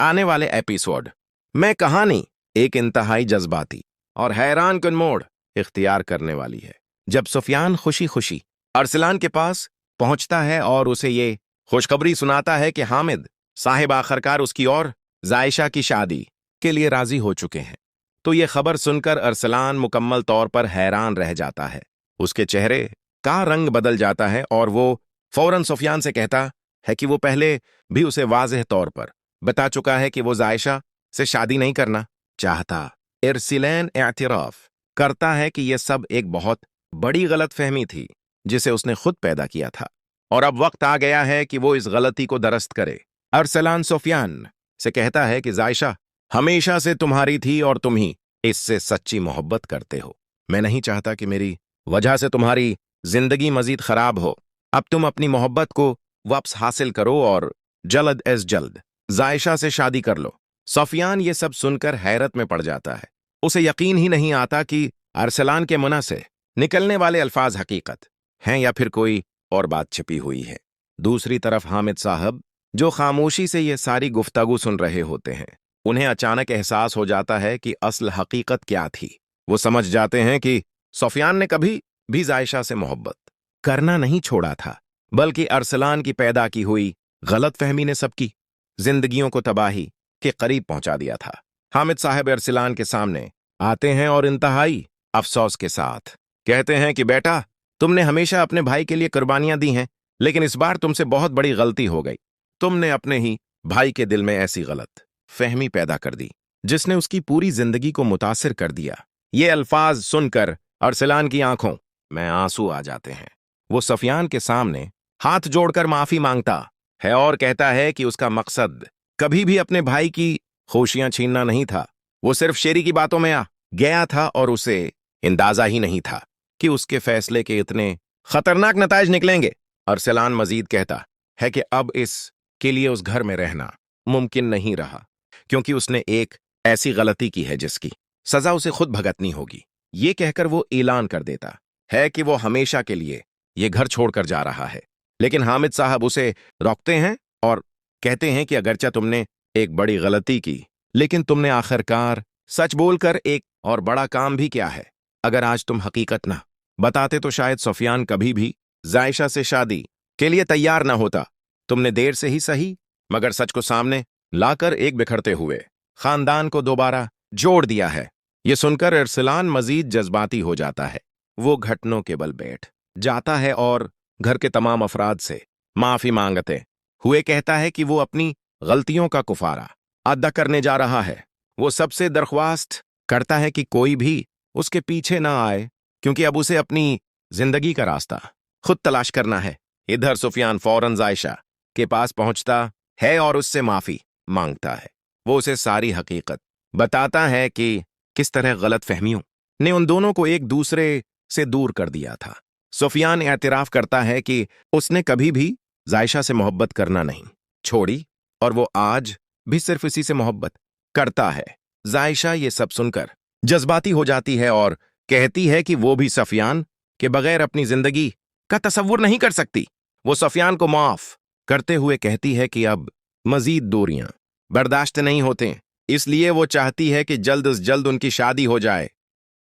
आने वाले एपिसोड में कहानी एक इंतहाई जज्बाती और हैरान कुन मोड़ इख्तियार करने वाली है, जब सुफियान खुशी खुशी अरसलान के पास पहुंचता है और उसे ये खुशखबरी सुनाता है कि हामिद साहिब आखिरकार उसकी और जायशा की शादी के लिए राजी हो चुके हैं। तो ये खबर सुनकर अरसलान मुकम्मल तौर पर हैरान रह जाता है। उसके चेहरे का रंग बदल जाता है और वो फौरन सुफियान से कहता है कि वो पहले भी उसे वाज़ेह तौर पर बता चुका है कि वो जायशा से शादी नहीं करना चाहता। अरसलान एतराफ करता है कि यह सब एक बहुत बड़ी गलतफहमी थी जिसे उसने खुद पैदा किया था और अब वक्त आ गया है कि वो इस गलती को दुरुस्त करे। अरसलान सुफियान से कहता है कि जायशा हमेशा से तुम्हारी थी और तुम ही इससे सच्ची मोहब्बत करते हो। मैं नहीं चाहता कि मेरी वजह से तुम्हारी जिंदगी मजीद खराब हो। अब तुम अपनी मोहब्बत को वापस हासिल करो और जल्द अज जल्द जायशा से शादी कर लो। सुफियान ये सब सुनकर हैरत में पड़ जाता है। उसे यकीन ही नहीं आता कि अरसलान के मुंह से निकलने वाले अल्फाज हकीकत हैं या फिर कोई और बात छिपी हुई है। दूसरी तरफ हामिद साहब जो खामोशी से ये सारी गुफ्तगू सुन रहे होते हैं, उन्हें अचानक एहसास हो जाता है कि असल हकीकत क्या थी। वो समझ जाते हैं कि सुफियान ने कभी भी जायशा से मोहब्बत करना नहीं छोड़ा था, बल्कि अरसलान की पैदा की हुई गलतफहमी ने सबकी जिंदगियों को तबाही के करीब पहुंचा दिया था। हामिद साहब अरसलान के सामने आते हैं और इंतहाई अफसोस के साथ कहते हैं कि बेटा, तुमने हमेशा अपने भाई के लिए कुर्बानियां दी हैं, लेकिन इस बार तुमसे बहुत बड़ी गलती हो गई। तुमने अपने ही भाई के दिल में ऐसी गलत फहमी पैदा कर दी जिसने उसकी पूरी जिंदगी को मुतासिर कर दिया। ये अल्फाज सुनकर अरसलान की आंखों में आंसू आ जाते हैं। वो सुफियान के सामने हाथ जोड़कर माफी मांगता है और कहता है कि उसका मकसद कभी भी अपने भाई की खुशियां छीनना नहीं था। वो सिर्फ शेरी की बातों में आ गया था और उसे अंदाजा ही नहीं था कि उसके फैसले के इतने खतरनाक नताइज निकलेंगे। अरसलान मजीद कहता है कि अब इस के लिए उस घर में रहना मुमकिन नहीं रहा, क्योंकि उसने एक ऐसी गलती की है जिसकी सजा उसे खुद भुगतनी होगी। ये कहकर वो ऐलान कर देता है कि वो हमेशा के लिए ये घर छोड़कर जा रहा है। लेकिन हामिद साहब उसे रोकते हैं और कहते हैं कि अगरचे तुमने एक बड़ी गलती की, लेकिन तुमने आखिरकार सच बोलकर एक और बड़ा काम भी किया है। अगर आज तुम हकीकत ना बताते तो शायद सुफियान कभी भी जायशा से शादी के लिए तैयार ना होता। तुमने देर से ही सही, मगर सच को सामने लाकर एक बिखरते हुए खानदान को दोबारा जोड़ दिया है। ये सुनकर अरसलान मजीद जज्बाती हो जाता है। वो घुटनों के बल बैठ जाता है और घर के तमाम अफराद से माफी मांगते हुए कहता है कि वो अपनी गलतियों का कुफारा अदा करने जा रहा है। वो सबसे दरख्वास्त करता है कि कोई भी उसके पीछे ना आए, क्योंकि अब उसे अपनी जिंदगी का रास्ता खुद तलाश करना है। इधर सुफियान फौरन जायशा के पास पहुंचता है और उससे माफी मांगता है। वो उसे सारी हकीकत बताता है कि किस तरह गलत फहमियों ने उन दोनों को एक दूसरे से दूर कर दिया था। सुफियान एतराफ करता है कि उसने कभी भी जायशा से मोहब्बत करना नहीं छोड़ी और वो आज भी सिर्फ इसी से मोहब्बत करता है। जायशा ये सब सुनकर जज्बाती हो जाती है और कहती है कि वो भी सुफियान के बगैर अपनी जिंदगी का तसव्वुर नहीं कर सकती। वो सुफियान को माफ करते हुए कहती है कि अब मजीद दूरियां बर्दाश्त नहीं होते, इसलिए वो चाहती है कि जल्द से जल्द उनकी शादी हो जाए।